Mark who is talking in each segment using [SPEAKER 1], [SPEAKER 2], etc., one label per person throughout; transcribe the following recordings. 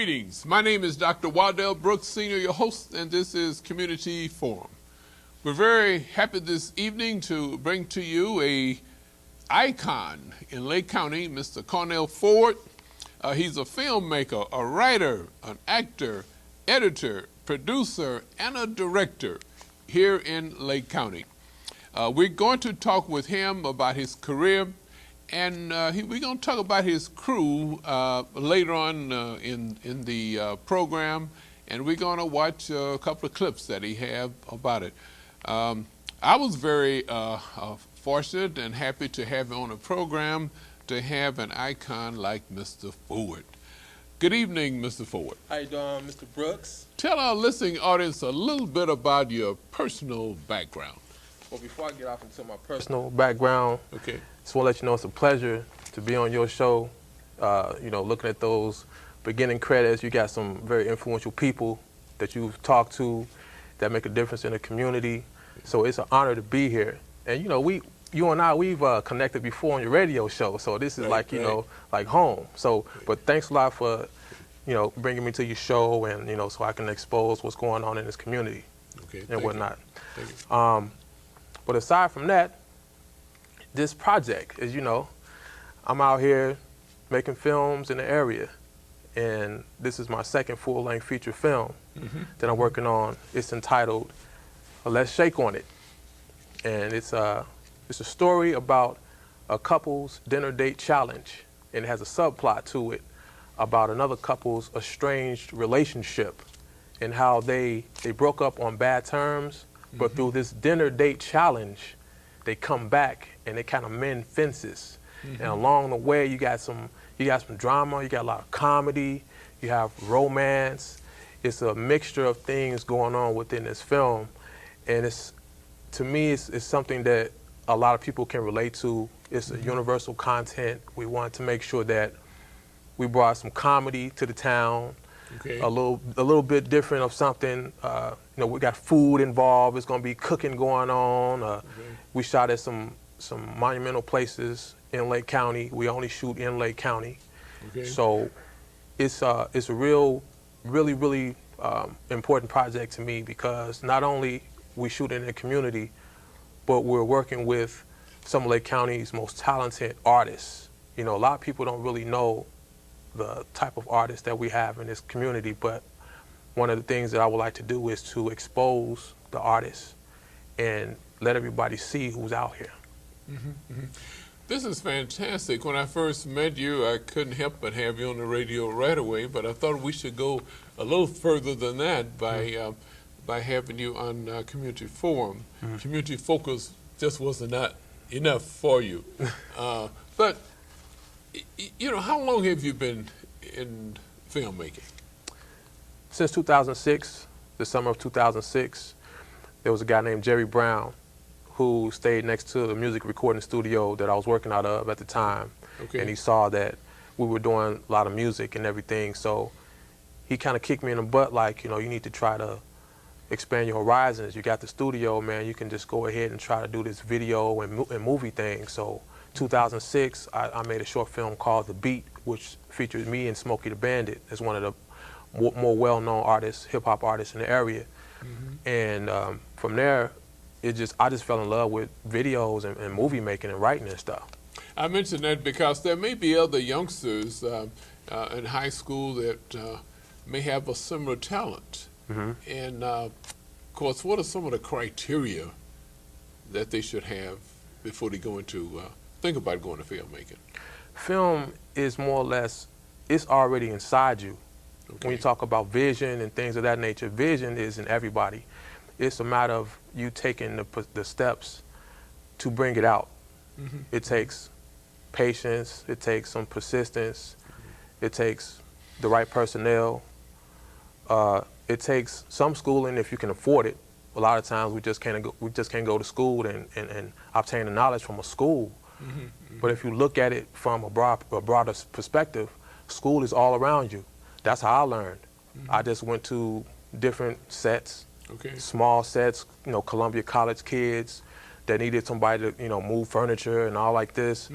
[SPEAKER 1] Greetings. My name is Dr. Waddell Brooks, Sr., your host, and this is Community Forum. We're very happy this evening to bring to you a icon in Lake County, Mr. Cornell Ford. He's a filmmaker, a writer, an actor, editor, producer, and a director here in Lake County. We're going to talk with him about his career, and we're going to talk about his crew later on in the program, and we're going to watch a couple of clips that he have about it. I was very fortunate and happy to have him on the program, to have an icon like Mr. Ford. Good evening, Mr. Ford.
[SPEAKER 2] How you doing, Mr. Brooks?
[SPEAKER 1] Tell our listening audience a little bit about your personal background.
[SPEAKER 2] Well, before I get off into my personal background,
[SPEAKER 1] Okay.
[SPEAKER 2] just want to let you know it's a pleasure to be on your show. Looking at those beginning credits, you got some very influential people that you've talked to that make a difference in the community. So it's an honor to be here. And you and I, we've connected before on your radio show, so this is like home. So, but thanks a lot for, bringing me to your show, and so I can expose what's going on in this community, and whatnot.
[SPEAKER 1] Thank you.
[SPEAKER 2] But aside from that, this project, as you know, I'm out here making films in the area, and this is my second full-length feature film that I'm working on. It's entitled "Let's Shake on It," and it's a story about a couple's dinner date challenge, and it has a subplot to it about another couple's estranged relationship and how they broke up on bad terms, but through this dinner date challenge, they come back and they kind of mend fences. And along the way, you got some drama, you got a lot of comedy, you have romance. It's a mixture of things going on within this film, and to me, it's something that a lot of people can relate to. It's a universal content. We want to make sure that we brought some comedy to the town, a little bit different of something. We got food involved. There's going to be cooking going on. We shot at some monumental places in Lake County. We only shoot in Lake County. So it's a really important project to me, because not only we shoot in the community, but we're working with some of Lake County's most talented artists. A lot of people don't really know the type of artists that we have in this community, but one of the things that I would like to do is to expose the artists and let everybody see who's out here.
[SPEAKER 1] This is fantastic. When I first met you, I couldn't help but have you on the radio right away, but I thought we should go a little further than that by having you on Community Forum. Community Focus just wasn't enough for you. But, how long have you been in filmmaking?
[SPEAKER 2] Since 2006, the summer of 2006, there was a guy named Jerry Brown who stayed next to the music recording studio that I was working out of at the time. And he saw that we were doing a lot of music and everything, so he kind of kicked me in the butt like, you need to try to expand your horizons. You got the studio, man, you can just go ahead and try to do this video and movie thing. So 2006, I made a short film called The Beat, which features me and Smokey the Bandit as one of the more well-known artists, hip-hop artists in the area. And from there, I just fell in love with videos and movie making and writing and stuff.
[SPEAKER 1] I mention that because there may be other youngsters in high school that may have a similar talent. And of course, what are some of the criteria that they should have before they go into think about going to filmmaking?
[SPEAKER 2] Film is more or less, it's already inside you. When you talk about vision and things of that nature, vision is in everybody. It's a matter of you taking the steps to bring it out. It takes patience, it takes some persistence, it takes the right personnel, it takes some schooling if you can afford it. A lot of times we just can't go to school and obtain the knowledge from a school. But if you look at it from a broader perspective, school is all around you. That's how I learned. I just went to different sets, small sets, Columbia College kids that needed somebody to, move furniture and all like this.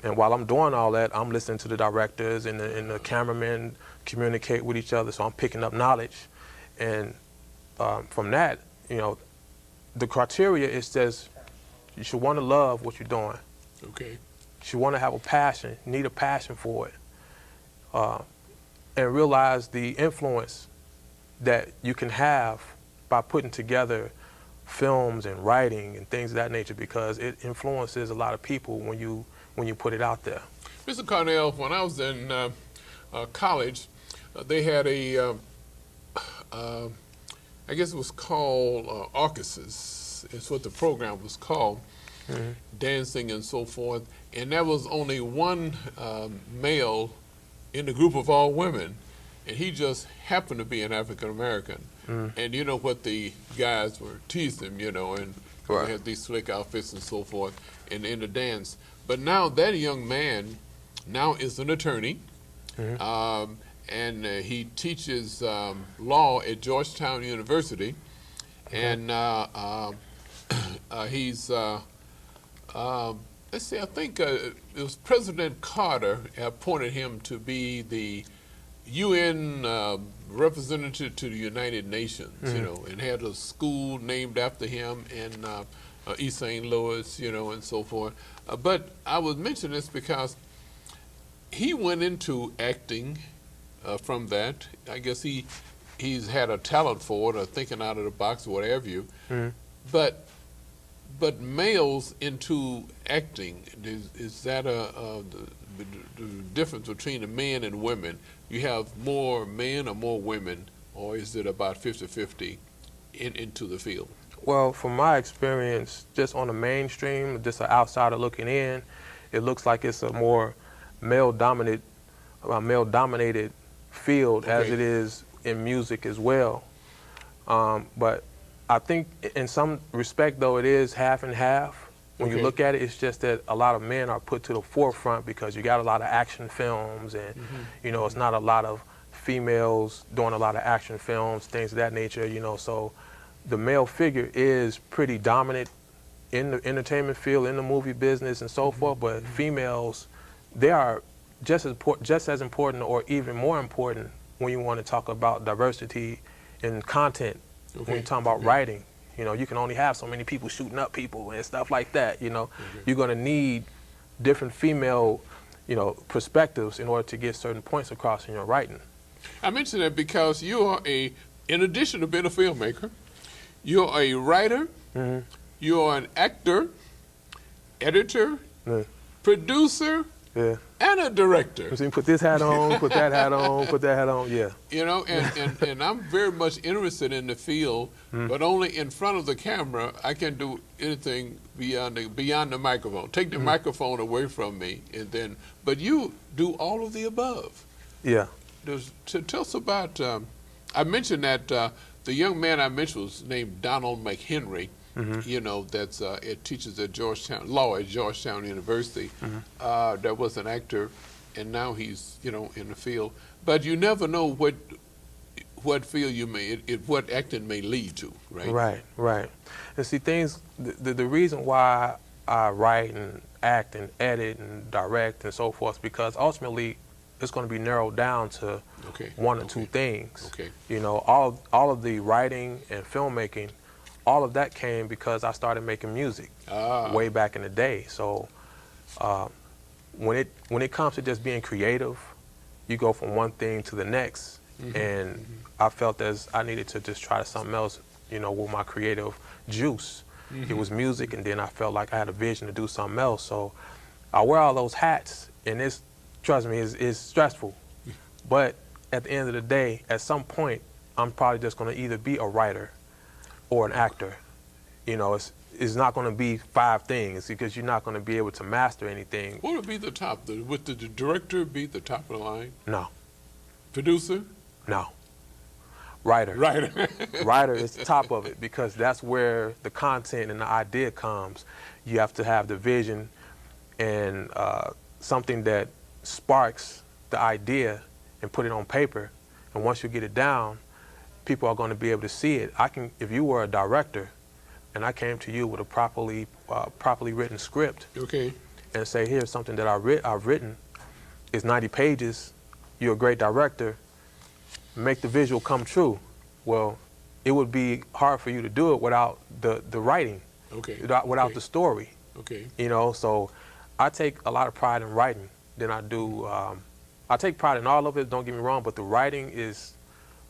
[SPEAKER 2] And while I'm doing all that, I'm listening to the directors and the cameramen communicate with each other. So I'm picking up knowledge. And from that, you know, the criteria is just you should want to love what you're doing.
[SPEAKER 1] Okay.
[SPEAKER 2] You should want to have a passion, need a passion for it. And realize the influence that you can have by putting together films and writing and things of that nature, because it influences a lot of people when you put it out there.
[SPEAKER 1] Mr. Cornell, when I was in college, they had a, I guess it was called Orchestras. It's what the program was called, dancing and so forth. And there was only one male in the group of all women, and he just happened to be an African American. And you know what the guys were teasing him, you know, and they had these slick outfits and so forth in the dance. But now that young man now is an attorney, and he teaches law at Georgetown University, and he's let's see, I think it was President Carter appointed him to be the UN representative to the United Nations, you know, and had a school named after him in East St. Louis, you know, and so forth. But I was mentioning this because he went into acting from that. I guess he's had a talent for it, or thinking out of the box, or whatever you. But males into acting, is that the difference between the men and women? You have more men or more women, or is it about 50-50 into the field?
[SPEAKER 2] Well, from my experience, just on the mainstream, just an outsider looking in, it looks like it's a more male-dominated field, as it is in music as well. But I think in some respect, though, it is half and half. When you look at it, it's just that a lot of men are put to the forefront because you got a lot of action films, and you know, it's not a lot of females doing a lot of action films, things of that nature, you know. So the male figure is pretty dominant in the entertainment field, in the movie business and so forth, but females, they are just as important or even more important when you want to talk about diversity in content, when you're talking about writing. You know, you can only have so many people shooting up people and stuff like that, you know. You're going to need different female, you know, perspectives in order to get certain points across in your writing.
[SPEAKER 1] I mention that because you are in addition to being a filmmaker, you're a writer, you're an actor, editor, producer, and a director.
[SPEAKER 2] So you put this hat on, put that hat on, put that hat on,
[SPEAKER 1] You know, and I'm very much interested in the field, but only in front of the camera. I can't do anything beyond the microphone. Take the microphone away from me, and then. But you do all of the above.
[SPEAKER 2] Yeah.
[SPEAKER 1] Tell us about. I mentioned that the young man I mentioned was named Donald McHenry. You know, that's it teaches at law at Georgetown University. That was an actor, and now he's, you know, in the field. But you never know what field you may, what acting may lead to, right?
[SPEAKER 2] Right. And see, the reason why I write and act and edit and direct and so forth, because ultimately it's going to be narrowed down to one or two things. You know, all of the writing and filmmaking, all of that came because I started making music way back in the day. So when it comes to just being creative, you go from one thing to the next. And I felt as I needed to just try something else, you know, with my creative juice. It was music, and then I felt like I had a vision to do something else. So I wear all those hats, and it's, trust me, it's stressful. But at the end of the day, at some point, I'm probably just going to either be a writer or an actor. You know, it's not going to be 5 things, because you're not going to be able to master anything.
[SPEAKER 1] What would be the top? Would the director be the top of the line?
[SPEAKER 2] No.
[SPEAKER 1] Producer?
[SPEAKER 2] No. Writer. Writer is the top of it, because that's where the content and the idea comes. You have to have the vision and something that sparks the idea and put it on paper. And once you get it down, people are going to be able to see it. If you were a director and I came to you with a properly written script, and say, here's something that I've written. It's 90 pages. You're a great director. Make the visual come true. Well, it would be hard for you to do it without the writing, without the story.
[SPEAKER 1] Okay.
[SPEAKER 2] You know, so I take a lot of pride in writing. Then I do, I take pride in all of it, don't get me wrong, but the writing is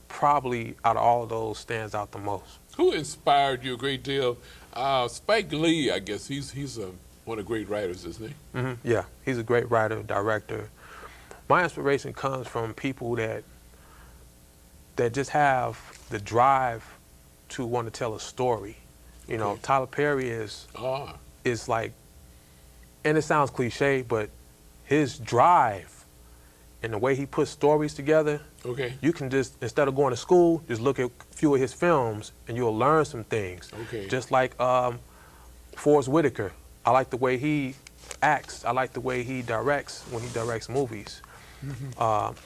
[SPEAKER 2] probably, out of all of those, stands out the most.
[SPEAKER 1] Who inspired you a great deal? Spike Lee, I guess, he's one of the great writers, isn't he?
[SPEAKER 2] Mm-hmm. Yeah, he's a great writer, director. My inspiration comes from people that just have the drive to want to tell a story. You know, Tyler Perry is like, and it sounds cliche, but his drive and the way he puts stories together, you can just, instead of going to school, just look at a few of his films and you'll learn some things. Just like Forrest Whitaker. I like the way he acts. I like the way he directs when he directs movies.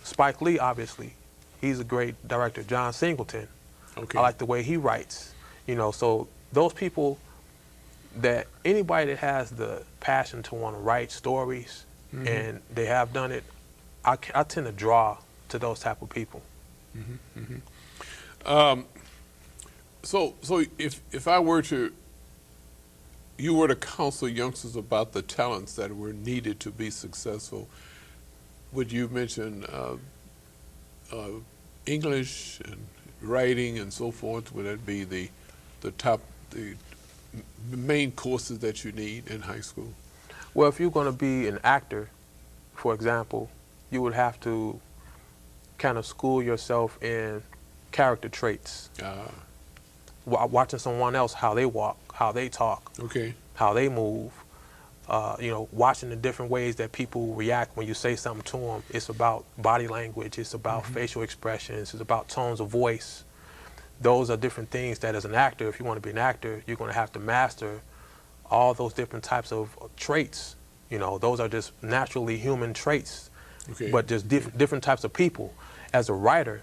[SPEAKER 2] Spike Lee, obviously, he's a great director. John Singleton. I like the way he writes. You know, so those people, that anybody that has the passion to want to write stories and they have done it, I tend to draw to those type of people.
[SPEAKER 1] So if I were to, you were to counsel youngsters about the talents that were needed to be successful, would you mention English and writing and so forth? Would that be the main courses that you need in high school?
[SPEAKER 2] Well, if you're going to be an actor, for example, you would have to kind of school yourself in character traits. Watching someone else, how they walk, how they talk, how they move, you know, watching the different ways that people react when you say something to them. It's about body language, it's about facial expressions, it's about tones of voice. Those are different things that, as an actor, if you want to be an actor, you're going to have to master all those different types of traits. You know, those are just naturally human traits, but just different types of people. As a writer,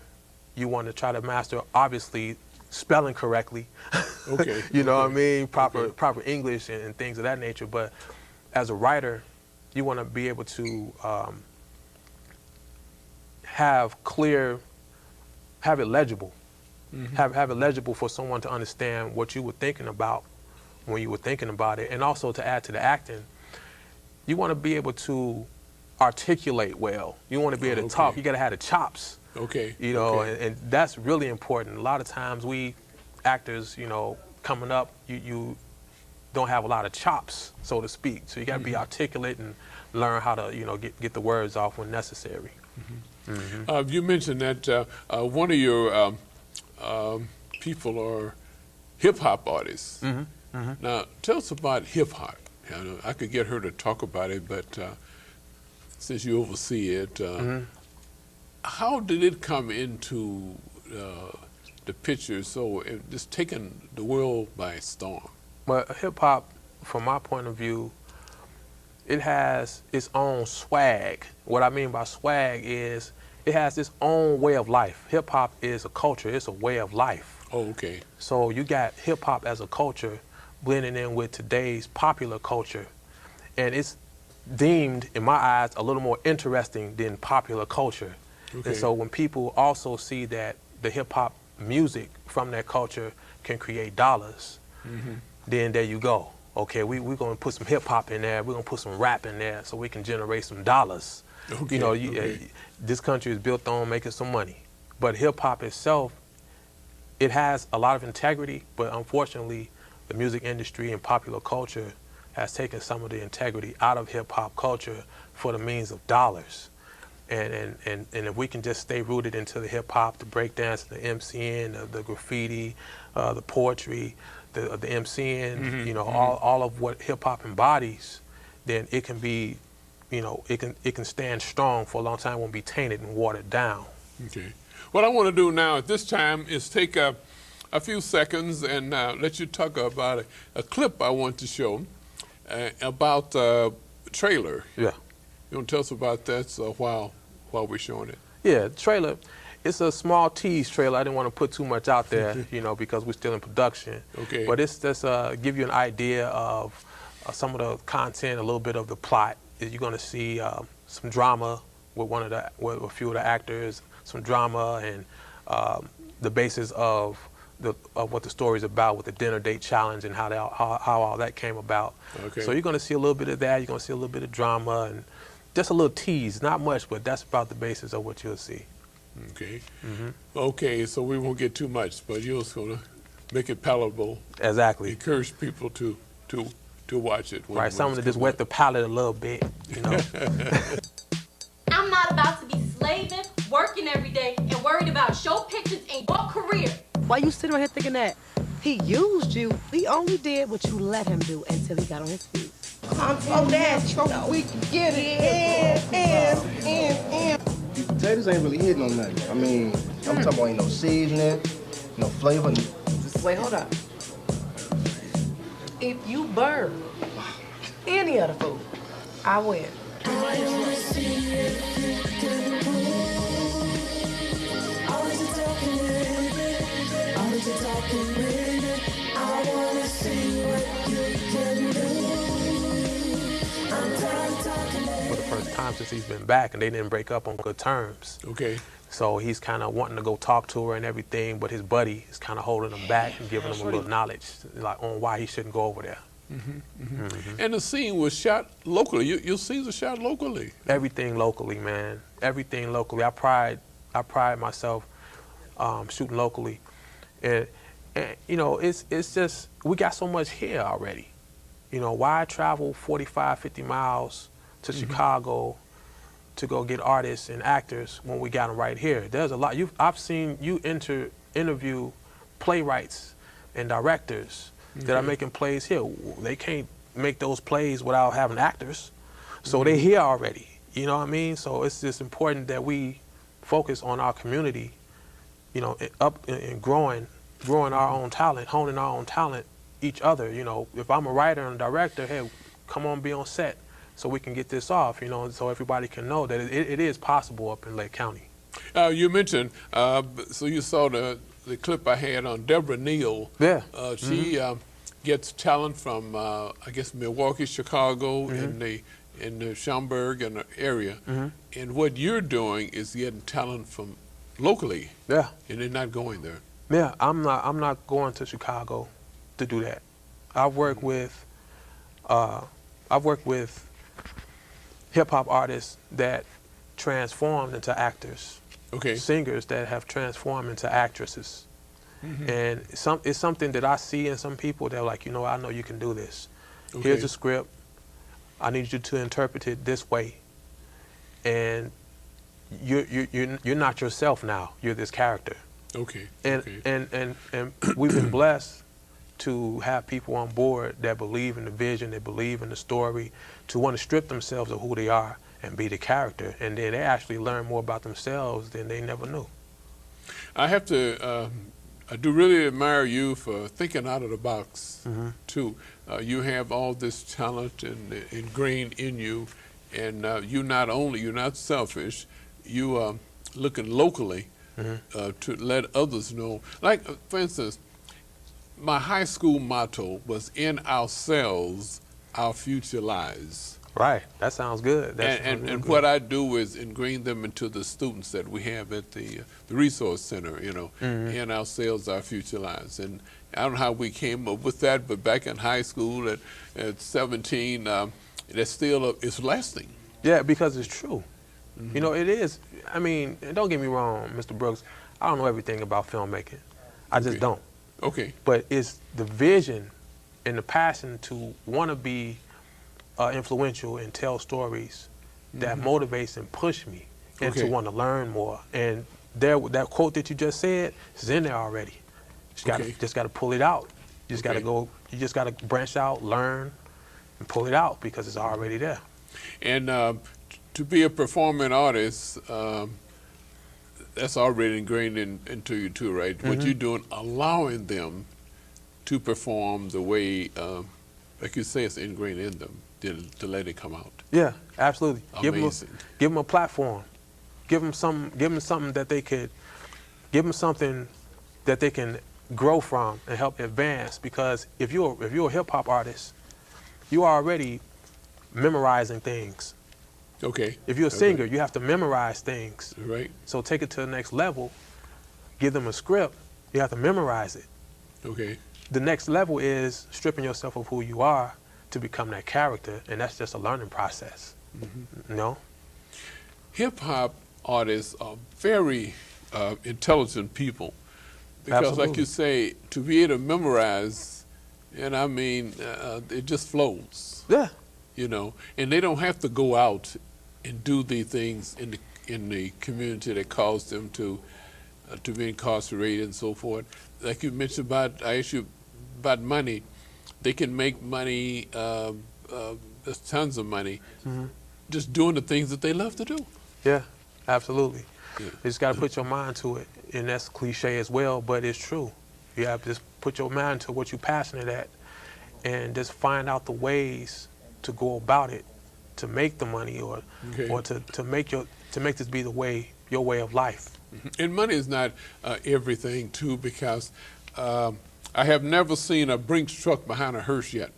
[SPEAKER 2] you want to try to master, obviously, spelling correctly, you know what I mean, proper English and things of that nature. But as a writer, you want to be able to have it legible. Have it legible for someone to understand what you were thinking about when you were thinking about it. And also, to add to the acting, you want to be able to articulate well. You want to be able to talk. You got to have the chops. You know, and that's really important. A lot of times we actors, you know, coming up, you don't have a lot of chops, so to speak. So you got to be articulate and learn how to, you know, get the words off when necessary.
[SPEAKER 1] You mentioned that one of your people are hip-hop artists. Now, tell us about hip-hop. I could get her to talk about it, but since you oversee it, how did it come into the picture, so just taking the world by storm?
[SPEAKER 2] Well, hip-hop, from my point of view, it has its own swag. What I mean by swag is it has its own way of life. Hip-hop is a culture. It's a way of life. So you got hip-hop as a culture blending in with today's popular culture. And it's deemed, in my eyes, a little more interesting than popular culture. And so when people also see that the hip-hop music from that culture can create dollars, then there you go. Okay, we're going to put some hip-hop in there. We're going to put some rap in there so we can generate some dollars. You know, this country is built on making some money. But hip-hop itself, it has a lot of integrity, but unfortunately, the music industry and popular culture has taken some of the integrity out of hip-hop culture for the means of dollars. And if we can just stay rooted into the hip-hop, the breakdance, the MCing, the graffiti, the poetry, the MCing, you know, all of what hip-hop embodies, then it can be, you know, it can stand strong for a long time, won't be tainted and watered down.
[SPEAKER 1] What I want to do now at this time is take a few seconds and let you talk about a clip I want to show about a trailer. You want to tell us about that while we're showing it?
[SPEAKER 2] Yeah, the trailer, it's a small tease trailer. I didn't want to put too much out there, you know, because we're still in production. But it's just give you an idea of some of the content, a little bit of the plot. You're going to see some drama with with a few of the actors, some drama, and the basis of what the story's about with the dinner date challenge and how all that came about.
[SPEAKER 1] Okay.
[SPEAKER 2] So you're going to see a little bit of that. You're going to see a little bit of drama and just a little tease, not much, but that's about the basis of what you'll see.
[SPEAKER 1] Okay. Okay, so we won't get too much, but you're just going to make it palatable.
[SPEAKER 2] Exactly.
[SPEAKER 1] Encourage people to watch it.
[SPEAKER 2] Right, something to just wet the palate a little bit, you know.
[SPEAKER 3] I'm not about to be slaving, working every day, and worried about show pictures and your career.
[SPEAKER 4] Why you sitting right here thinking that? He used you. He only did what you let him do until he got on his feet.
[SPEAKER 5] I'm so natural. We can get it. And.
[SPEAKER 6] These potatoes ain't really hitting on nothing. I mean, I'm talking about ain't no seasoning, no flavor.
[SPEAKER 4] Wait, hold up. If you burn any other food, I win.
[SPEAKER 2] For the first time since he's been back, and they didn't break up on good terms.
[SPEAKER 1] Okay.
[SPEAKER 2] So he's kind of wanting to go talk to her and everything, but his buddy is kind of holding him back and giving him a little knowledge, like on why he shouldn't go over there.
[SPEAKER 1] And the scene was shot locally. Your scenes are shot locally.
[SPEAKER 2] Everything locally, man. Everything locally. I pride myself shooting locally, and you know, it's just we got so much here already. You know, why travel 45, 50 miles to Chicago to go get artists and actors when we got them right here? There's a lot. I've seen you interview playwrights and directors that are making plays here. They can't make those plays without having actors. So they're here already. You know what I mean? So it's just important that we focus on our community, you know, and growing our own talent, honing our own talent, each other. You know, if I'm a writer and a director, hey, come on, be on set so we can get this off, you know, so everybody can know that it is possible up in Lake County.
[SPEAKER 1] You mentioned, so you saw the clip I had on Deborah Neal.
[SPEAKER 2] Yeah.
[SPEAKER 1] She gets talent from, I guess, Milwaukee, Chicago, in the Schaumburg and the area. And what you're doing is getting talent from locally.
[SPEAKER 2] Yeah.
[SPEAKER 1] And they're not going there.
[SPEAKER 2] Yeah, I'm not going to Chicago to do that. I've worked with hip hop artists that transformed into actors.
[SPEAKER 1] Okay.
[SPEAKER 2] Singers that have transformed into actresses. And it's something that I see in some people. They're like, you know, I know you can do this.
[SPEAKER 1] Okay.
[SPEAKER 2] Here's a script. I need you to interpret it this way. And you're not yourself now. You're this character.
[SPEAKER 1] Okay.
[SPEAKER 2] And we've been blessed to have people on board that believe in the vision, that believe in the story, to want to strip themselves of who they are and be the character, and then they actually learn more about themselves than they never knew.
[SPEAKER 1] I have to, I do really admire you for thinking out of the box, too. You have all this talent and ingrained in you, and you're not selfish, you looking locally to let others know. Like, for instance, my high school motto was, in ourselves, our future lies.
[SPEAKER 2] Right, that sounds good.
[SPEAKER 1] And what I do is ingrain them into the students that we have at the resource center, you know, in ourselves, our future lies. And I don't know how we came up with that, but back in high school at 17, that still is lasting.
[SPEAKER 2] Yeah, because it's true. You know, it is. I mean, and don't get me wrong, Mr. Brooks, I don't know everything about filmmaking. I just don't.
[SPEAKER 1] Okay.
[SPEAKER 2] But it's the vision and the passion to want to be influential and tell stories that motivates and push me and to want to learn more. And that quote that you just said is in there already. Just got to pull it out. You just got to go. You just got to branch out, learn, and pull it out because it's already there.
[SPEAKER 1] And to be a performing artist, that's already ingrained into you too, right? What you're doing, allowing them to perform the way, like you say, it's ingrained in them, to let it come out.
[SPEAKER 2] Yeah, absolutely.
[SPEAKER 1] Amazing.
[SPEAKER 2] Give them a platform. Give them something that they could. Give them something that they can grow from and help advance. Because if you're a hip hop artist, you are already memorizing things.
[SPEAKER 1] Okay.
[SPEAKER 2] If you're a singer, you have to memorize things.
[SPEAKER 1] Right.
[SPEAKER 2] So take it to the next level, give them a script, you have to memorize it.
[SPEAKER 1] Okay.
[SPEAKER 2] The next level is stripping yourself of who you are to become that character, and that's just a learning process. You know?
[SPEAKER 1] Hip hop artists are very intelligent people because,
[SPEAKER 2] Absolutely.
[SPEAKER 1] like you say, to be able to memorize, and I mean, it just flows.
[SPEAKER 2] Yeah.
[SPEAKER 1] You know, and they don't have to go out and do the things in the community that cause them to be incarcerated and so forth. Like you mentioned about, I asked you about money. They can make money, there's tons of money, just doing the things that they love to do.
[SPEAKER 2] Yeah, absolutely.
[SPEAKER 1] Yeah.
[SPEAKER 2] You just got to put your mind to it, and that's cliche as well, but it's true. You have to just put your mind to what you're passionate at, and just find out the ways to go about it, to make the money, or to make this be your way of life.
[SPEAKER 1] And money is not everything too, because I have never seen a Brinks truck behind a hearse yet.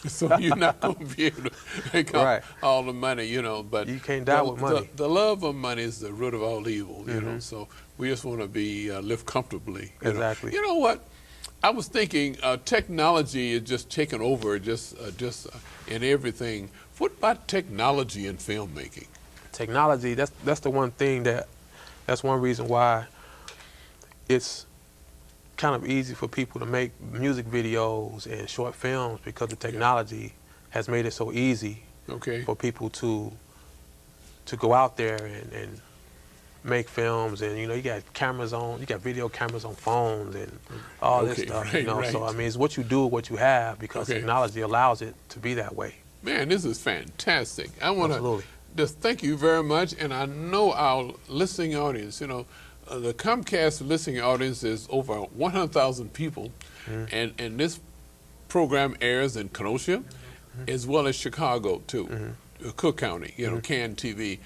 [SPEAKER 1] So you're not going to be able to make
[SPEAKER 2] Right.
[SPEAKER 1] all the money, you know. But
[SPEAKER 2] You can't die with money.
[SPEAKER 1] The love of money is the root of all evil, you know. So we just want to be live comfortably. You know.
[SPEAKER 2] Exactly.
[SPEAKER 1] You know what? I was thinking technology is just taking over, just in everything. What about technology in filmmaking?
[SPEAKER 2] Technology, that's the one thing that's one reason why it's kind of easy for people to make music videos and short films, because the technology has made it so easy for people to go out there and make films. And you know, you got video cameras on phones and all this stuff.
[SPEAKER 1] Right,
[SPEAKER 2] you know,
[SPEAKER 1] right.
[SPEAKER 2] so I mean, it's what you do, what you have, because technology allows it to be that way.
[SPEAKER 1] Man, this is fantastic. I want to
[SPEAKER 2] Absolutely.
[SPEAKER 1] just thank you very much, and I know our listening audience, you know, the Comcast listening audience is over 100,000 people, and this program airs in Kenosha as well as Chicago too, Cook County, you know, CAN TV,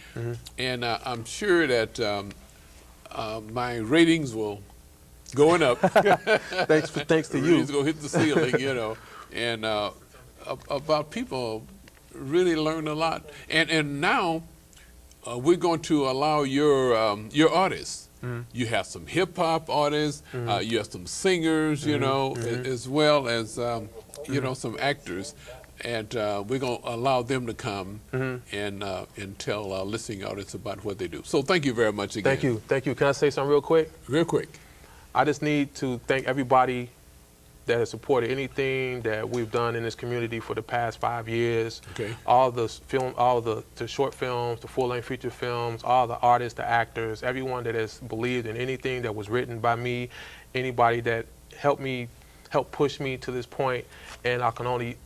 [SPEAKER 1] and I'm sure that my ratings will going up.
[SPEAKER 2] Thanks to you.
[SPEAKER 1] Ratings go hit the ceiling, you know, and about people really learn a lot, and now we're going to allow your artists. You have some hip hop artists, you have some singers, you know, as well as you know, some actors, and we're going to allow them to come and tell our listening audience about what they do. So thank you very much again.
[SPEAKER 2] Thank you. Can I say something real quick?
[SPEAKER 1] Real quick.
[SPEAKER 2] I just need to thank everybody that has supported anything that we've done in this community for the past 5 years.
[SPEAKER 1] Okay.
[SPEAKER 2] All the short films, the full-length feature films, all the artists, the actors, everyone that has believed in anything that was written by me, anybody that helped push me to this point, and I can only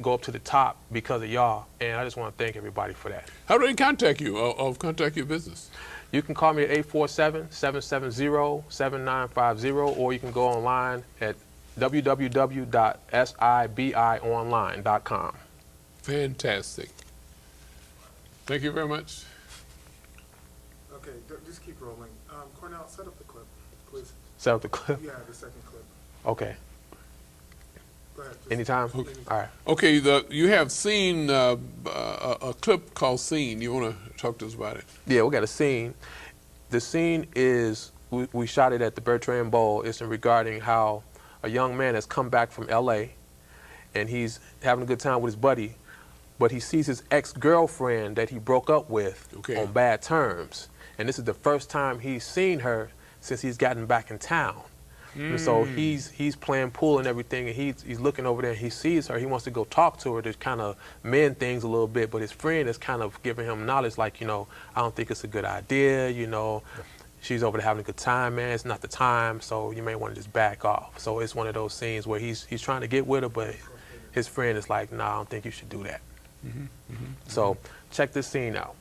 [SPEAKER 2] go up to the top because of y'all. And I just want to thank everybody for that.
[SPEAKER 1] How do they contact you or contact your business?
[SPEAKER 2] You can call me at 847-770-7950, or you can go online at www.sibionline.com.
[SPEAKER 1] Fantastic. Thank you very much.
[SPEAKER 7] Okay, just keep rolling. Cornell, set up the clip, please.
[SPEAKER 2] Set up the clip?
[SPEAKER 7] Yeah, the second clip.
[SPEAKER 2] Okay.
[SPEAKER 7] Go ahead.
[SPEAKER 2] Anytime?
[SPEAKER 1] Okay.
[SPEAKER 2] All right.
[SPEAKER 1] Okay, you have seen a clip called Scene. You want to talk to us about it?
[SPEAKER 2] Yeah, we got a scene. The scene is, we shot it at the Bertrand Bowl. It's regarding how a young man has come back from LA and he's having a good time with his buddy, but he sees his ex-girlfriend that he broke up with on bad terms. And this is the first time he's seen her since he's gotten back in town. And so he's playing pool and everything, and he's looking over there and he sees her. He wants to go talk to her to kind of mend things a little bit, but his friend is kind of giving him knowledge like, you know, I don't think it's a good idea, you know. She's over there having a good time, man. It's not the time, so you may want to just back off. So it's one of those scenes where he's trying to get with her, but his friend is like, nah, I don't think you should do that. So check this scene out.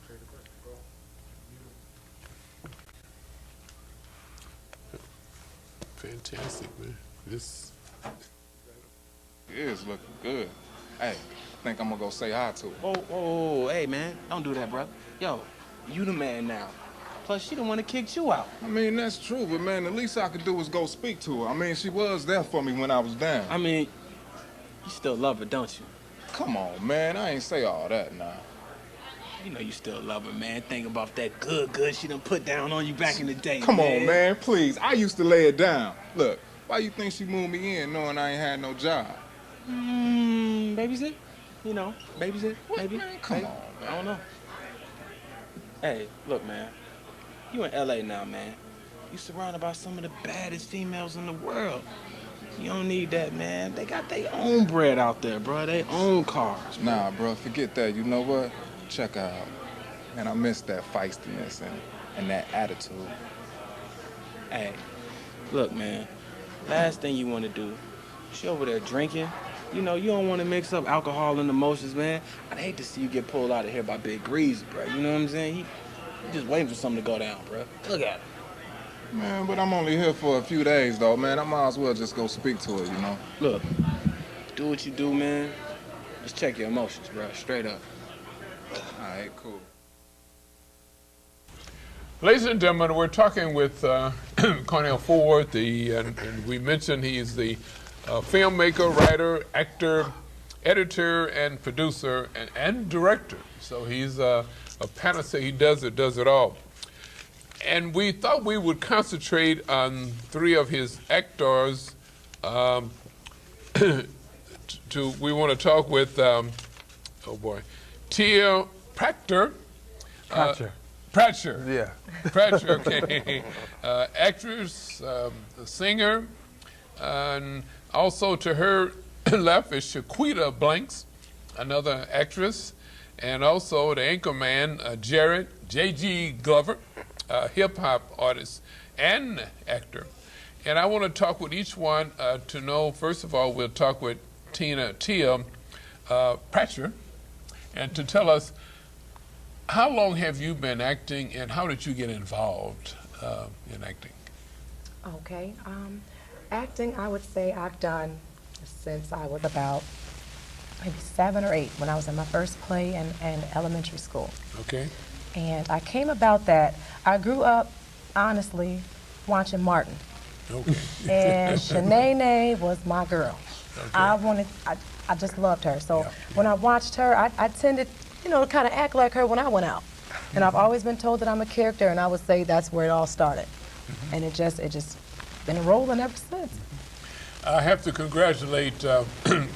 [SPEAKER 1] Fantastic, man. This
[SPEAKER 8] It is looking good. Hey, I think I'm gonna go say hi to her.
[SPEAKER 9] Oh, hey, man, don't do that, bro. Yo, you the man now. Plus, she the one that kicked you out.
[SPEAKER 8] I mean, that's true, but man, the least I could do was go speak to her. I mean, she was there for me when I was down.
[SPEAKER 9] I mean, you still love her, don't you?
[SPEAKER 8] Come on, man. I ain't say all that now.
[SPEAKER 9] You know you still love her, man. Think about that good she done put down on you back in the day,
[SPEAKER 8] Come
[SPEAKER 9] man.
[SPEAKER 8] on, man, please. I used to lay it down. Look, why you think she moved me in knowing I ain't had no job?
[SPEAKER 9] Babysit? You know, babysit,
[SPEAKER 8] What,
[SPEAKER 9] maybe.
[SPEAKER 8] man? Come
[SPEAKER 9] maybe.
[SPEAKER 8] on, man.
[SPEAKER 9] I don't know. Hey, look, man. You in L.A. now, man. You surrounded by some of the baddest females in the world. You don't need that, man. They got their own bread out there, bro. Their own cars. Bro.
[SPEAKER 8] Nah, bro, forget that. You know what? Check her out. Man, I miss that feistiness and that attitude.
[SPEAKER 9] Hey, look, man. Last thing you want to do, she over there drinking. You know, you don't want to mix up alcohol and emotions, man. I'd hate to see you get pulled out of here by Big Greasy, bro. You know what I'm saying? He just waiting for something to go down, bro. Look at him.
[SPEAKER 8] Man, but I'm only here for a few days, though, man. I might as well just go speak to her, you know?
[SPEAKER 9] Look, do what you do, man. Just check your emotions, bro. Straight up.
[SPEAKER 8] All right, cool.
[SPEAKER 1] Ladies and gentlemen, we're talking with Cornell Ford, and we mentioned he's the filmmaker, writer, actor, editor, and producer, and director. So he's a panacea. He does it all. And we thought we would concentrate on three of his actors. We want to talk with, Tia Pratcher. Pratcher.
[SPEAKER 2] Yeah.
[SPEAKER 1] Pratcher, okay. Actress, singer, and also to her left is Shaquita Blanks, another actress, and also the anchor man, Jared J.G. Glover, a hip-hop artist and actor. And I want to talk with each one to know, first of all, we'll talk with Tia Pratcher, and to tell us, how long have you been acting and how did you get involved in acting?
[SPEAKER 4] Okay. Acting, I would say I've done since I was about maybe 7 or 8 when I was in my first play in elementary school.
[SPEAKER 1] Okay.
[SPEAKER 4] And I came about that. I grew up, honestly, watching Martin.
[SPEAKER 1] Okay.
[SPEAKER 4] And Shanae was my girl.
[SPEAKER 1] Okay.
[SPEAKER 4] I just loved her. So when I watched her, I tended, to kind of act like her when I went out. And I've always been told that I'm a character, and I would say that's where it all started. And it just been rolling ever since.
[SPEAKER 1] I have to congratulate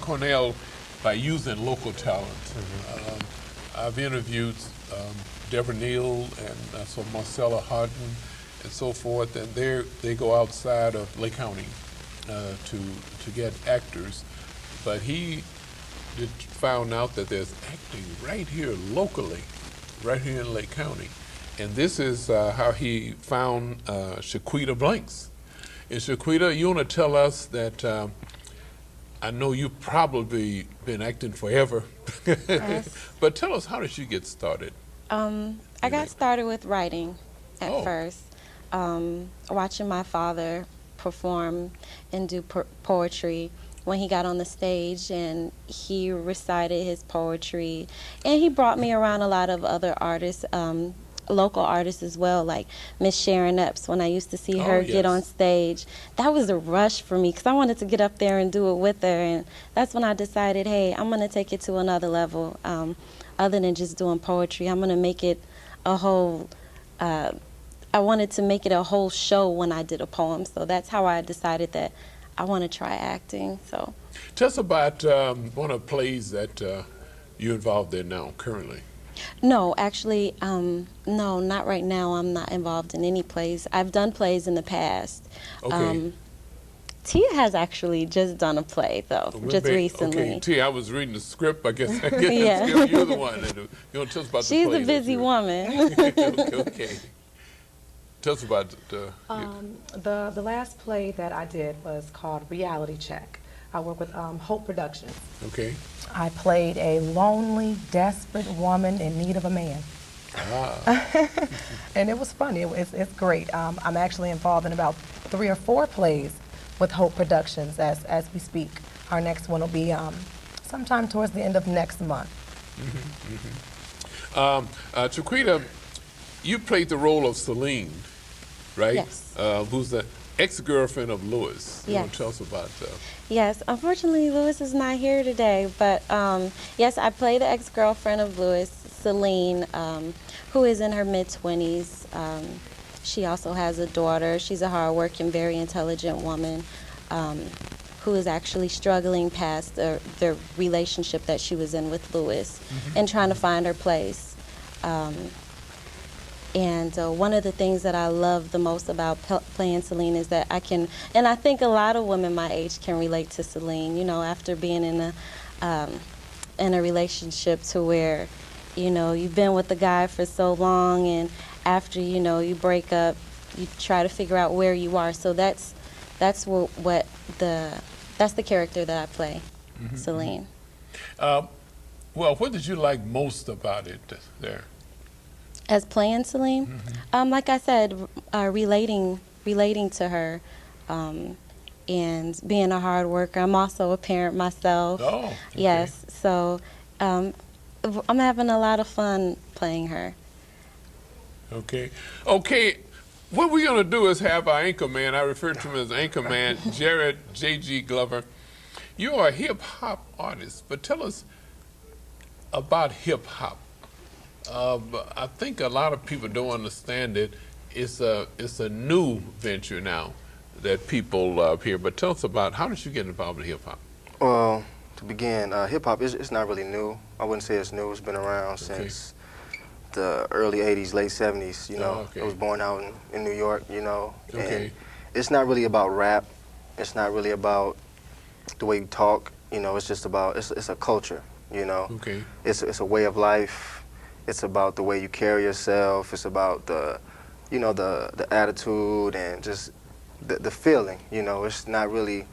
[SPEAKER 1] Cornell by using local talent. I've interviewed Deborah Neal and so Marcella Hardin and so forth, and they go outside of Lake County to get actors, but he found out that there's acting right here locally, right here in Lake County, and this is how he found Shaquita Blanks. And Shaquita, you want to tell us that I know you've probably been acting forever, yes. But tell us, how did you get started?
[SPEAKER 10] I got started with writing at first, watching my father perform and do poetry when he got on the stage, and he recited his poetry, and he brought me around a lot of other artists, local artists as well, like Miss Sharon Epps. When I used to see her get on stage, that was a rush for me because I wanted to get up there and do it with her, and that's when I decided, hey, I'm going to take it to another level. Other than just doing poetry, I'm going to make it a whole, I wanted to make it a whole show when I did a poem, so that's how I decided that I want to try acting. So,
[SPEAKER 1] tell us about one of the plays that you're involved in now, currently.
[SPEAKER 10] No, actually, no, not right now. I'm not involved in any plays. I've done plays in the past.
[SPEAKER 1] Okay.
[SPEAKER 10] Tia has actually just done a play, though, just recently.
[SPEAKER 1] Okay, Tia, I was reading the script. I guess
[SPEAKER 10] yeah.
[SPEAKER 1] You're the one. You want to tell us about
[SPEAKER 10] She's
[SPEAKER 1] the play?
[SPEAKER 10] She's a busy woman.
[SPEAKER 1] Okay. Tell us about
[SPEAKER 4] the last play that I did was called Reality Check. I work with Hope Productions.
[SPEAKER 1] Okay.
[SPEAKER 4] I played a lonely, desperate woman in need of a man. Ah. And it was funny. It's great. I'm actually involved in about 3 or 4 plays with Hope Productions as we speak. Our next one will be sometime towards the end of next month.
[SPEAKER 1] Chiquita, you played the role of Celine, right?
[SPEAKER 10] Yes.
[SPEAKER 1] Who's the ex-girlfriend of Lewis. You
[SPEAKER 10] Yes.
[SPEAKER 1] want to tell us about
[SPEAKER 10] Yes, unfortunately, Lewis is not here today, but yes, I play the ex-girlfriend of Lewis, Celine, who is in her mid-20s. She also has a daughter. She's a hard-working, very intelligent woman who is actually struggling past the relationship that she was in with Lewis and trying to find her place. And one of the things that I love the most about playing Celine is that I can, and I think a lot of women my age can relate to Celine, you know, after being in a relationship to where, you know, you've been with the guy for so long, and after, you know, you break up, you try to figure out where you are. So that's what that's the character that I play, Celine.
[SPEAKER 1] well, what did you like most about it there?
[SPEAKER 10] As playing Celine, like I said, relating to her, and being a hard worker. I'm also a parent myself.
[SPEAKER 1] Oh, okay.
[SPEAKER 10] Yes. So I'm having a lot of fun playing her.
[SPEAKER 1] Okay. Okay. What we're going to do is have our anchor man, I refer to him as anchor man, Jared J.G. Glover. You are a hip-hop artist, but tell us about hip-hop. I think a lot of people don't understand it. It's a new venture now that people hear. But tell us about, how did you get involved in hip-hop?
[SPEAKER 6] Well, to begin, hip-hop it's not really new. I wouldn't say it's new. It's been around since the early 80s, late 70s, you know. I was born out in New York, you know. And it's not really about rap. It's not really about the way you talk, you know. It's just about, it's a culture, you know. It's a way of life. It's about the way you carry yourself. It's about the, you know, the attitude and just the feeling, you know. It's not really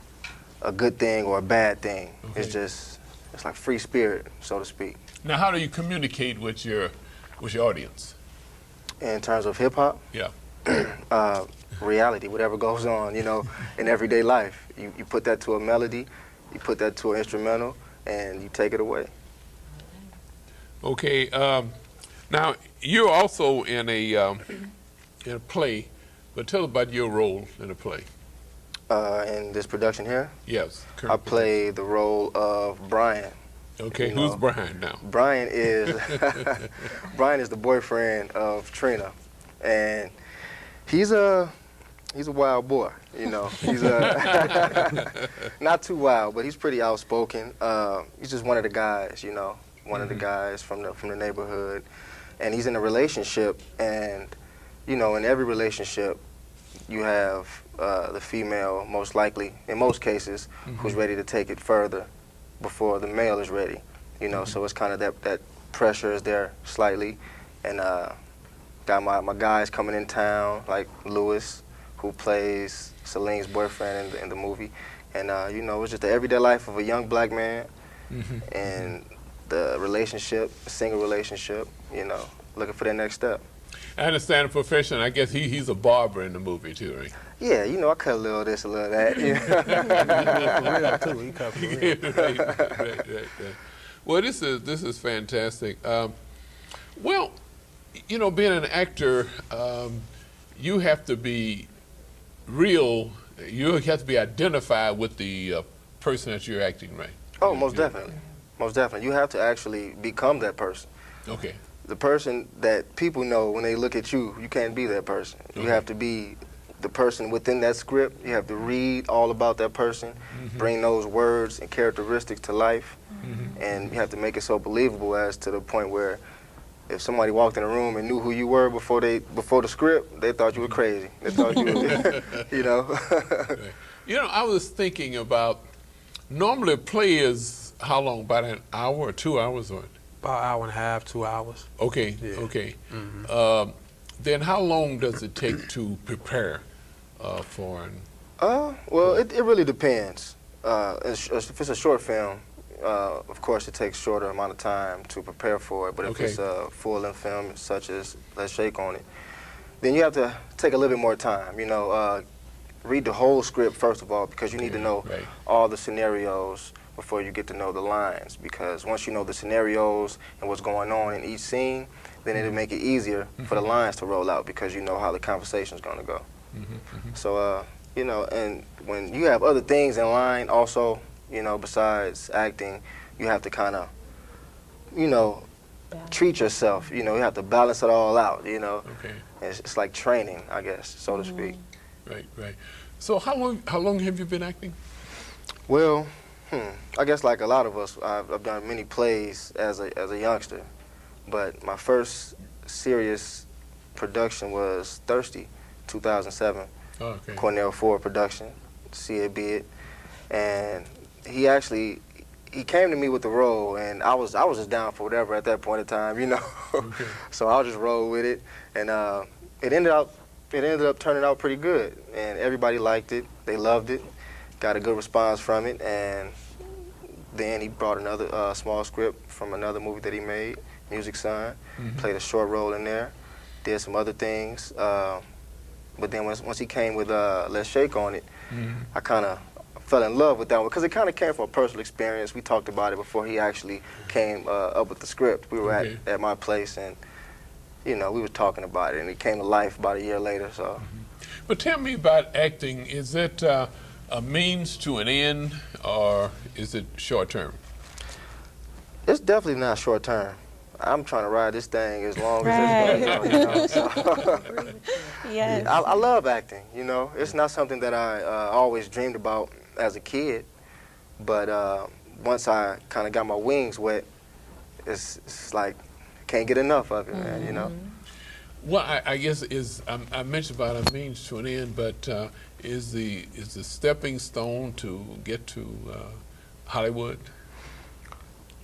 [SPEAKER 6] a good thing or a bad thing. It's just, it's like free spirit, so to speak.
[SPEAKER 1] Now, how do you communicate with your audience?
[SPEAKER 6] In terms of hip-hop?
[SPEAKER 1] Yeah.
[SPEAKER 6] Reality, whatever goes on, you know, in everyday life. You put that to a melody, you put that to an instrumental, and you take it away.
[SPEAKER 1] Okay. Now, you're also in a play, but tell us about your role in the play.
[SPEAKER 6] In this production here?
[SPEAKER 1] Yes.
[SPEAKER 6] I play the role of Brian.
[SPEAKER 1] Okay, who's Brian now?
[SPEAKER 6] Brian is Brian is the boyfriend of Trina, and he's a wild boy. You know, he's not too wild, but he's pretty outspoken. He's just one of the guys, you know, one of the guys from the neighborhood, and he's in a relationship, and you know, in every relationship, you have the female, most likely, in most cases, who's ready to take it further before the male is ready, you know. So it's kind of that pressure is there slightly, and got my guys coming in town, like Lewis, who plays Celine's boyfriend in the movie, and you know, it's just the everyday life of a young black man, and the relationship, single relationship, you know, looking for that next step.
[SPEAKER 1] I understand the profession. I guess he's a barber in the movie too, right?
[SPEAKER 6] Yeah, you know, I cut a little this, a little that.
[SPEAKER 2] He cut for real too. He cut for real.
[SPEAKER 1] Right. Well, this is fantastic. Well, you know, being an actor, you have to be real. You have to be identified with the person that you're acting, right?
[SPEAKER 6] Oh, most definitely. Most definitely. You have to actually become that person.
[SPEAKER 1] Okay.
[SPEAKER 6] The person that people know when they look at you, you can't be that person. You have to be the person within that script. You have to read all about that person, bring those words and characteristics to life, and you have to make it so believable as to the point where if somebody walked in a room and knew who you were before the script, they thought you were crazy. They thought you were, you know.
[SPEAKER 1] You know, I was thinking about, normally a play is how long? About an hour or 2 hours? Or?
[SPEAKER 2] About an hour and a half, 2 hours.
[SPEAKER 1] Okay, okay. Then how long does it take to prepare for an...
[SPEAKER 6] Well, it really depends. If it's a short film, of course it takes shorter amount of time to prepare for it, but if it's a full-length film such as Let's Shake on It, then you have to take a little bit more time, you know. Read the whole script first of all, because you need to know all the scenarios before you get to know the lines, because once you know the scenarios and what's going on in each scene, then it'll make it easier for the lines to roll out because you know how the conversation's going to go. So you know, and when you have other things in line also, you know, besides acting, you have to kind of, you know, treat yourself. You know, you have to balance it all out, you know.
[SPEAKER 1] Okay.
[SPEAKER 6] It's like training, I guess, so to speak.
[SPEAKER 1] Right, right. So how long have you been acting?
[SPEAKER 6] Well, I guess like a lot of us, I've done many plays as a youngster, but my first serious production was Thirsty, 2007.
[SPEAKER 1] Oh, okay.
[SPEAKER 6] Cornell Ford production, See It Be It, and he came to me with the role, and I was just down for whatever at that point in time, you know.
[SPEAKER 1] Okay.
[SPEAKER 6] So I'll just roll with it, and it ended up turning out pretty good, and everybody liked it. They loved it, got a good response from it, and then he brought another small script from another movie that he made, Music Son. Played a short role in there, did some other things, but then once he came with Let's Shake on it, I kind of fell in love with that one because it kind of came from a personal experience. We talked about it before he actually came up with the script. We were at my place, and you know, we were talking about it, and it came to life about a year later. So,
[SPEAKER 1] But tell me about acting. Is it a means to an end, or is it short term?
[SPEAKER 6] it's definitely not short term. I'm trying to ride this thing as long as it's going. You know, so.
[SPEAKER 10] Yes.
[SPEAKER 6] I love acting. You know, it's not something that I always dreamed about as a kid, but once I kind of got my wings wet, it's like can't get enough of it, man. You know.
[SPEAKER 1] Well, I guess I mentioned about a means to an end, but is the stepping stone to get to Hollywood?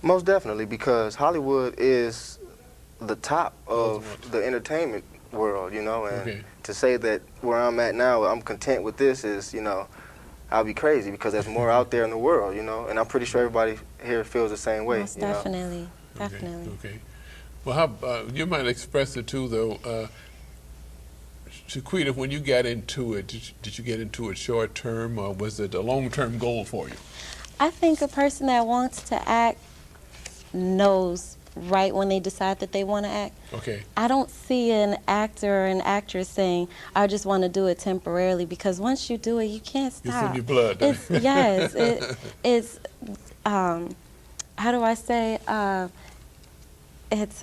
[SPEAKER 6] Most definitely, because Hollywood is the top of the entertainment world, you know, and to say that where I'm at now, I'm content with this is, you know, I'll be crazy because there's more out there in the world, you know, and I'm pretty sure everybody here feels the same way.
[SPEAKER 10] Most definitely, definitely.
[SPEAKER 1] Okay. Well, you might express it too, though. Shaquita, when you got into it, did you get into it short term, or was it a long-term goal for you?
[SPEAKER 10] I think a person that wants to act knows right when they decide that they want to act.
[SPEAKER 1] Okay.
[SPEAKER 10] I don't see an actor or an actress saying, I just want to do it temporarily, because once you do it, you can't stop.
[SPEAKER 1] It's in your blood.
[SPEAKER 10] Yes, it's how do I say, it's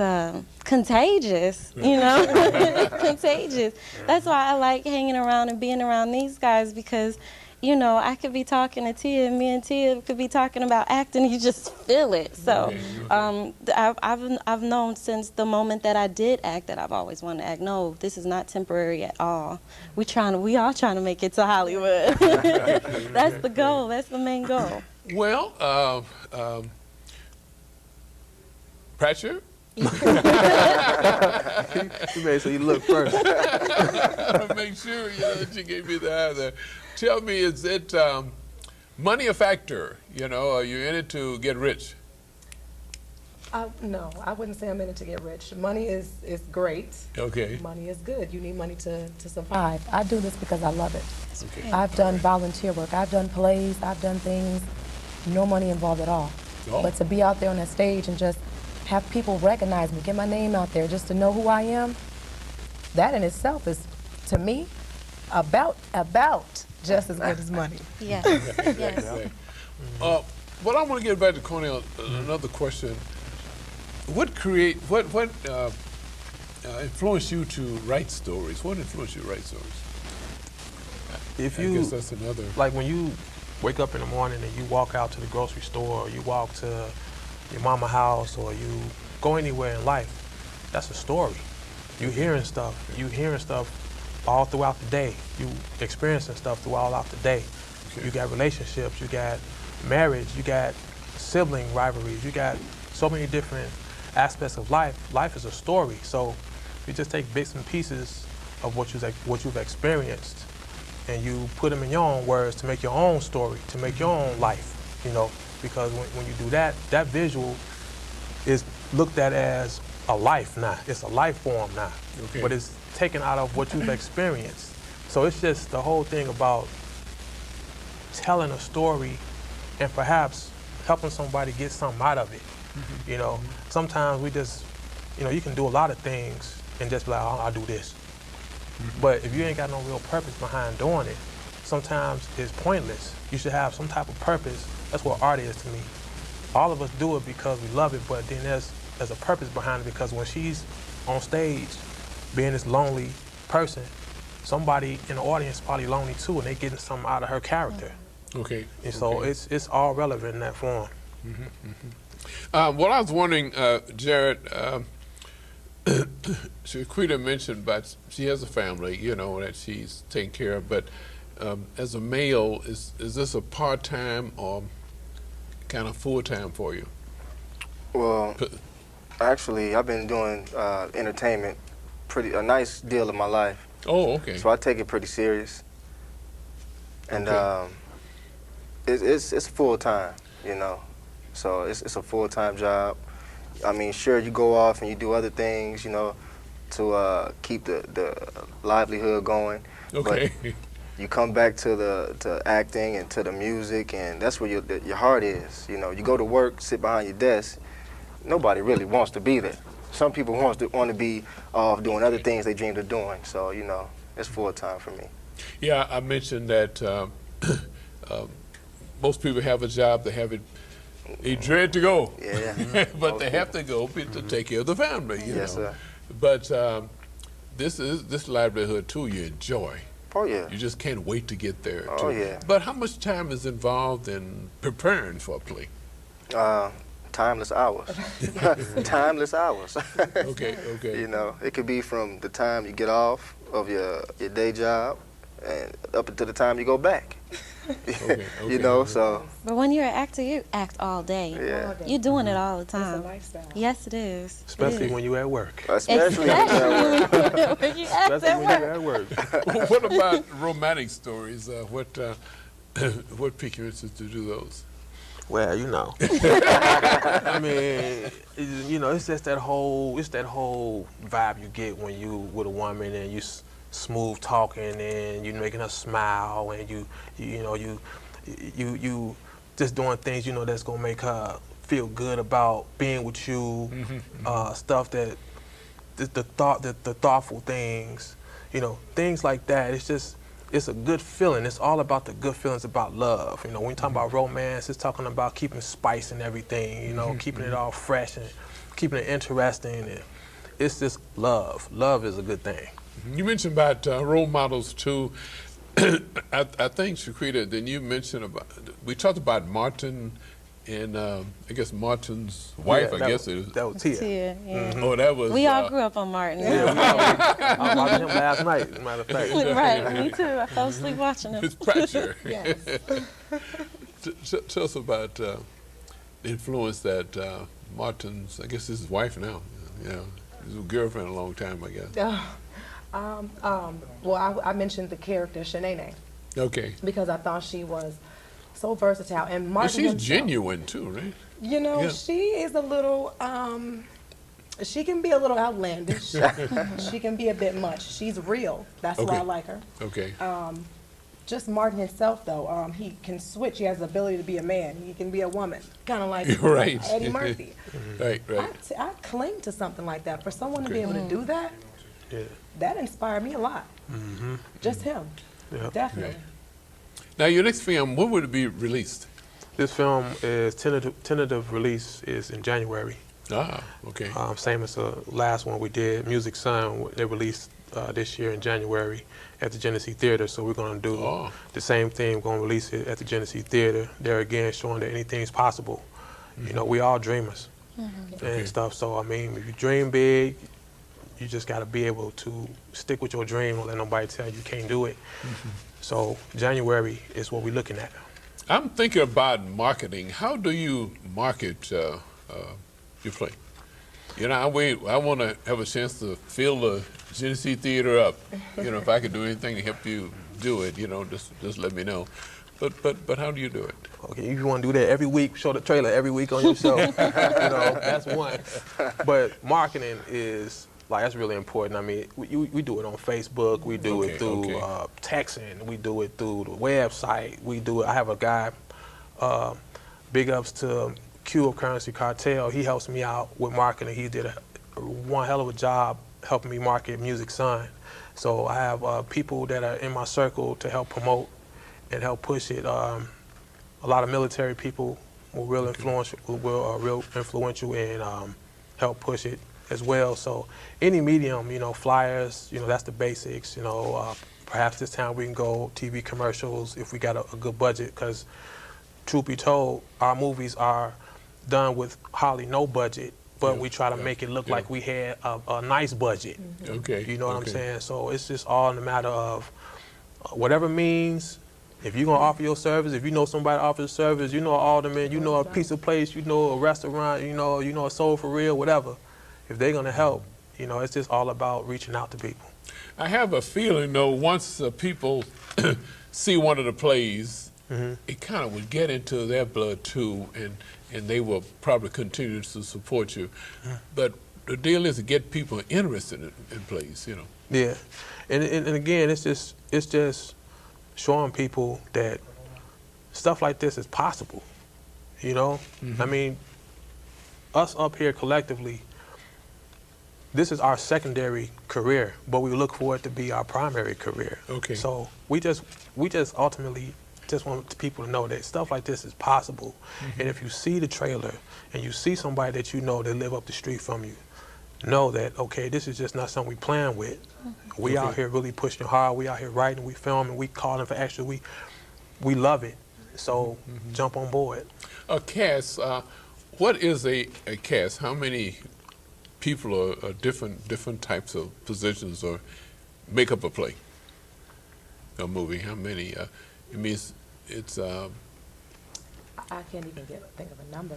[SPEAKER 10] contagious, you know? It's contagious. That's why I like hanging around and being around these guys, because you know, I could be talking to Tia, and me and Tia could be talking about acting, and you just feel it. So I've known since the moment that I did act that I've always wanted to act. No, this is not temporary at all. We all trying to make it to Hollywood. That's the goal. That's the main goal.
[SPEAKER 1] Well, Pratchett?
[SPEAKER 2] You made sure you look first.
[SPEAKER 1] Make sure that you gave me the eye there. Tell me, is it money a factor? You know, are you in it to get rich?
[SPEAKER 4] No, I wouldn't say I'm in it to get rich. Money is great.
[SPEAKER 1] Okay.
[SPEAKER 4] Money is good. You need money to survive. I do this because I love it.
[SPEAKER 1] Okay.
[SPEAKER 4] I've done volunteer work. I've done plays. I've done things, no money involved at all.
[SPEAKER 1] Oh.
[SPEAKER 4] But to be out there on that stage and just have people recognize me, get my name out there, just to know who I am, that in itself is, to me, about just as good as money.
[SPEAKER 10] Yes. Yes.
[SPEAKER 1] Well, I want to get back to Cornell. Another question: What influenced you to write stories? What influenced you to write stories? I guess that's another.
[SPEAKER 2] Like when you wake up in the morning and you walk out to the grocery store, or you walk to your mama's house, or you go anywhere in life, that's a story. You hearing stuff all throughout the day. You experiencing stuff throughout the day. Okay. You got relationships, you got marriage, you got sibling rivalries, you got so many different aspects of life. Life is a story. So you just take bits and pieces of what you've experienced, and you put them in your own words to make your own story, to make your own life, you know, because when you do that, that visual is looked at as a life now. It's a life form now, okay. But it's taken out of what you've experienced. So it's just the whole thing about telling a story and perhaps helping somebody get something out of it. You know, sometimes we just, you know, you can do a lot of things and just be like, I'll do this. But if you ain't got no real purpose behind doing it, sometimes is pointless. You should have some type of purpose. That's what art is to me. All of us do it because we love it, but then there's a purpose behind it, because when she's on stage being this lonely person, somebody in the audience is probably lonely too, and they're getting something out of her character.
[SPEAKER 1] Okay.
[SPEAKER 2] And so it's all relevant in that form.
[SPEAKER 1] Well, I was wondering, Jared, Shaquita mentioned about she has a family, you know, that she's taking care of, but as a male, is this a part-time or kind of full-time for you?
[SPEAKER 6] Well, actually, I've been doing entertainment a nice deal of my life.
[SPEAKER 1] Oh, okay.
[SPEAKER 6] So I take it pretty serious. And it's full-time, you know. So it's a full-time job. I mean, sure, you go off and you do other things, you know, to keep the livelihood going.
[SPEAKER 1] Okay.
[SPEAKER 6] But you come back to acting and to the music, and that's where your heart is. You know, you go to work, sit behind your desk. Nobody really wants to be there. Some people want to be off doing other things they dreamed of doing. So, you know, it's full-time for me.
[SPEAKER 1] Yeah, I mentioned that most people have a job, they have it, they dread to go.
[SPEAKER 6] Yeah.
[SPEAKER 1] But they have to go to take care of the family, you know.
[SPEAKER 6] Sir.
[SPEAKER 1] But this livelihood too, you enjoy.
[SPEAKER 6] Oh, yeah.
[SPEAKER 1] You just can't wait to get there, too.
[SPEAKER 6] Oh, yeah.
[SPEAKER 1] But how much time is involved in preparing for a play?
[SPEAKER 6] Timeless hours. Timeless hours.
[SPEAKER 1] Okay.
[SPEAKER 6] You know, it could be from the time you get off of your day job and up until the time you go back. You know, so.
[SPEAKER 10] But when you're an actor, you act all day.
[SPEAKER 6] Yeah.
[SPEAKER 10] You're doing it all the time.
[SPEAKER 4] It's a lifestyle.
[SPEAKER 10] Yes, it is.
[SPEAKER 2] Especially when you're at work.
[SPEAKER 6] Especially when you're at work.
[SPEAKER 10] when you act
[SPEAKER 2] Especially
[SPEAKER 10] at
[SPEAKER 2] when
[SPEAKER 10] work.
[SPEAKER 2] you're at work.
[SPEAKER 1] What about romantic stories? What piqued your interest to do those?
[SPEAKER 2] Well, you know. I mean, you know, it's just that whole vibe you get when you with a woman and you smooth talking and you making her smile and you just doing things, you know, that's gonna make her feel good about being with you. Stuff that the thoughtful things, you know, things like that. It's a good feeling. It's all about the good feelings about love. You know, when you talk about romance, it's talking about keeping spice and everything, you know, keeping it all fresh and keeping it interesting. And it's just love. Love is a good thing.
[SPEAKER 1] You mentioned about role models too. I think, Shaquita, then you mentioned we talked about Martin and I guess Martin's wife,
[SPEAKER 2] Yeah,
[SPEAKER 1] I guess it is.
[SPEAKER 2] That was Tia.
[SPEAKER 10] Tia, yeah.
[SPEAKER 1] Oh, that was.
[SPEAKER 10] We all grew up on Martin.
[SPEAKER 2] Yeah, I was watching him last night, as a matter of fact.
[SPEAKER 10] Right, me too. I fell asleep watching him.
[SPEAKER 1] It's pressure.
[SPEAKER 4] Yes.
[SPEAKER 1] Tell us about the influence that Martin's, I guess this is his wife now, you know, his girlfriend a long time, I guess.
[SPEAKER 4] Well, I mentioned the character Shanae
[SPEAKER 1] Okay.
[SPEAKER 4] because I thought she was so versatile, and
[SPEAKER 1] But
[SPEAKER 4] Martin
[SPEAKER 1] she's
[SPEAKER 4] himself,
[SPEAKER 1] genuine too, right?
[SPEAKER 4] You know,
[SPEAKER 1] Yeah.
[SPEAKER 4] she is a little. She can be a little outlandish. She can be a bit much. She's real. That's why I
[SPEAKER 1] Okay.
[SPEAKER 4] like her.
[SPEAKER 1] Okay.
[SPEAKER 4] Just Martin himself, though, he can switch. He has the ability to be a man. He can be a woman, kind of like
[SPEAKER 1] Right.
[SPEAKER 4] Eddie Murphy.
[SPEAKER 1] Right.
[SPEAKER 4] I cling to something like that. For someone to be
[SPEAKER 1] Okay.
[SPEAKER 4] able to do that,
[SPEAKER 2] Yeah.
[SPEAKER 4] that inspired me a lot. Just him,
[SPEAKER 2] Yeah.
[SPEAKER 4] definitely.
[SPEAKER 1] Now, your next film, when would it be released?
[SPEAKER 2] This film is tentative release is in January.
[SPEAKER 1] Ah, okay.
[SPEAKER 2] Same as the last one we did, Music Sun. They released this year in January at the Genesee Theater. So we're going to do the same thing. We're going to release it at the Genesee Theater. There again, showing that anything's possible. You know, we all dreamers and stuff. So I mean, if you dream big, you just got to be able to stick with your dream. Don't let nobody tell you can't do it. So January is what we're looking at.
[SPEAKER 1] I'm thinking about marketing. How do you market your play? You know, I want to have a chance to fill the Genesee Theater up. You know, if I could do anything to help you do it, you know, just let me know. But how do you do it?
[SPEAKER 2] Okay, if you want to do that every week, show the trailer every week on your show. You know, that's one. But marketing is that's really important. I mean, we do it on Facebook. We do it through texting. We do it through the website. We do it. I have a guy. Big ups to Q of Currency Cartel. He helps me out with marketing. He did one hell of a job helping me market Music Sun. So I have people that are in my circle to help promote and help push it. A lot of military people were real influential and help push it as well. So any medium, flyers, that's the basics. Perhaps this time we can go TV commercials if we got a good budget, because truth be told, our movies are done with hardly no budget, but we try to make it look like we had a nice budget.
[SPEAKER 1] Okay.
[SPEAKER 2] You know what I'm saying? So it's just all in the matter of whatever means. If you're gonna offer your service, if you know somebody offers service, you know an alderman, you know a pizza place, you know a restaurant, you know a Soul for Real, whatever. If they're gonna help, it's just all about reaching out to people.
[SPEAKER 1] I have a feeling, though, once people see one of the plays, it kind of would get into their blood too, and they will probably continue to support you. But the deal is to get people interested in plays,
[SPEAKER 2] Yeah, and again, it's just showing people that stuff like this is possible. I mean, us up here collectively, this is our secondary career, but we look for it to be our primary career.
[SPEAKER 1] Okay.
[SPEAKER 2] So we just ultimately just want people to know that stuff like this is possible. And if you see the trailer and you see somebody that you know that live up the street from you, know that, okay, this is just not something we playing with. We out here really pushing hard. We out here writing, we filming, we calling for extra. We love it. So jump on board.
[SPEAKER 1] A cast, what is a cast? How many people are different types of positions or make up a play, a movie? How many? It means it's.
[SPEAKER 4] I can't even think of a number.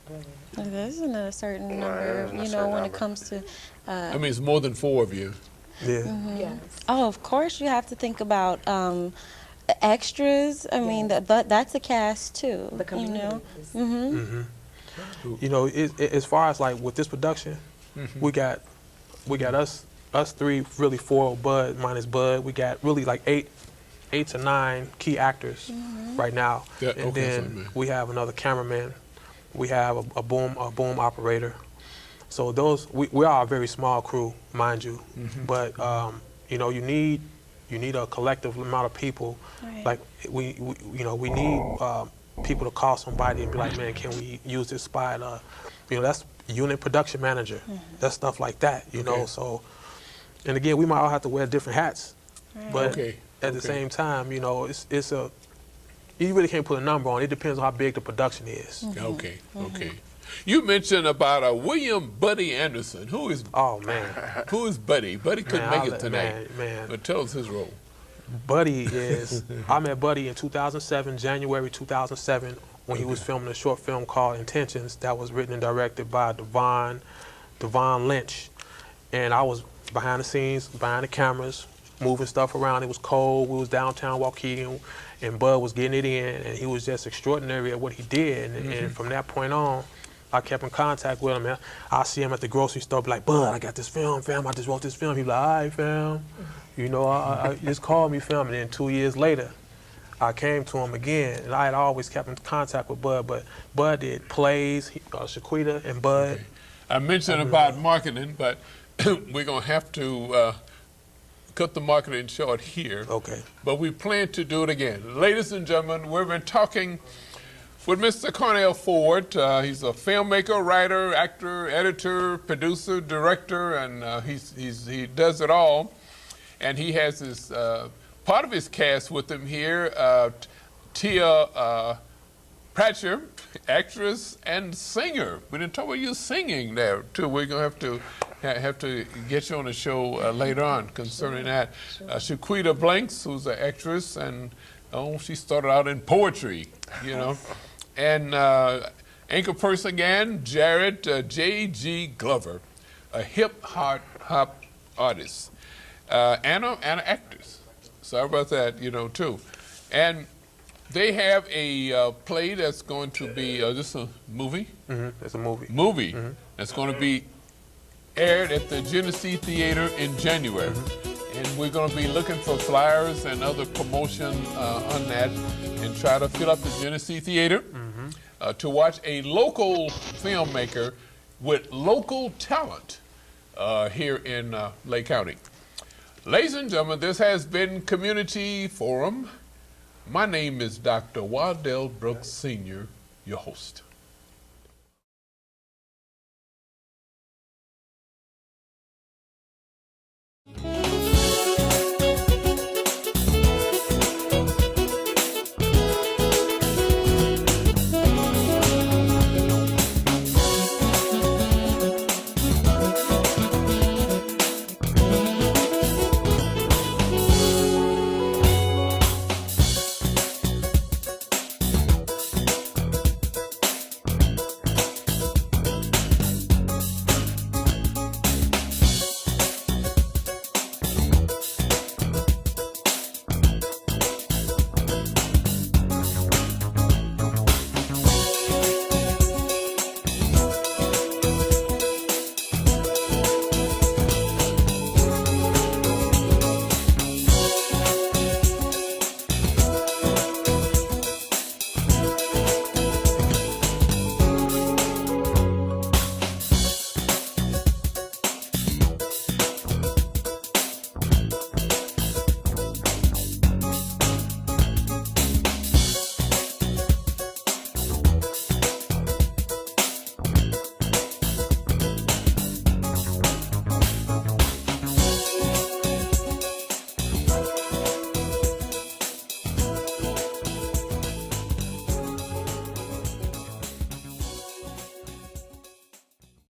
[SPEAKER 4] Really.
[SPEAKER 10] There isn't a certain number, when it comes to.
[SPEAKER 1] I mean, it's more than 4 of you.
[SPEAKER 2] Yeah.
[SPEAKER 4] Yes.
[SPEAKER 10] Oh, of course, you have to think about extras. I mean, that's a cast too.
[SPEAKER 4] The community.
[SPEAKER 2] As far as like with this production, we got us 3, really 4, Bud minus Bud. We got really like 8 to 9 key actors right now, and then we have another cameraman. We have a boom operator. So we are a very small crew, mind you, but you need a collective amount of people.
[SPEAKER 10] Right.
[SPEAKER 2] Like we need people to call somebody and be like, man, can we use this spot? That's unit production manager. That's stuff like that. So, and again, we might all have to wear different hats, but at the same time, it's a. You really can't put a number on it. It depends on how big the production is.
[SPEAKER 1] Okay. You mentioned about William Buddy Anderson. Who is?
[SPEAKER 2] Oh man.
[SPEAKER 1] Who is Buddy? Buddy couldn't make it tonight.
[SPEAKER 2] Man.
[SPEAKER 1] But tell us his role.
[SPEAKER 2] Buddy is. I met Buddy in 2007, January 2007, when he was filming a short film called Intentions that was written and directed by Devon Lynch, and I was behind the scenes, behind the cameras, moving stuff around. It was cold. We was downtown Waukegan, and Bud was getting it in, and he was just extraordinary at what he did. And from that point on, I kept in contact with him. I see him at the grocery store, be like, Bud, I got this film, fam. I just wrote this film. He be like, all right, fam. I just called me, fam. And then 2 years later, I came to him again, and I had always kept in contact with Bud, but Bud did plays, Shaquita and Bud.
[SPEAKER 1] Okay. I mentioned about marketing, but we're going to have to cut the marketing short here.
[SPEAKER 2] Okay.
[SPEAKER 1] But we plan to do it again. Ladies and gentlemen, we've been talking with Mr. Cornell Ford. He's a filmmaker, writer, actor, editor, producer, director, and he does it all. And he has his part of his cast with him here, Tia Pratcher, actress and singer. We didn't talk about you singing there too. We're gonna have to get you on the show later on concerning that. Shaquita Blanks, who's an actress, and she started out in poetry, and anchor person again, Jared J.G. Glover, a hip hop artist, and an actress. Sorry about that, too. And they have a play that's going to be, this a movie?
[SPEAKER 2] It's a movie.
[SPEAKER 1] Movie that's going to be aired at the Genesee Theater in January. And we're going to be looking for flyers and other promotion on that and try to fill up the Genesee Theater to watch a local filmmaker with local talent here in Lake County. Ladies and gentlemen, this has been Community Forum. My name is Dr. Waddell Brooks Sr., your host.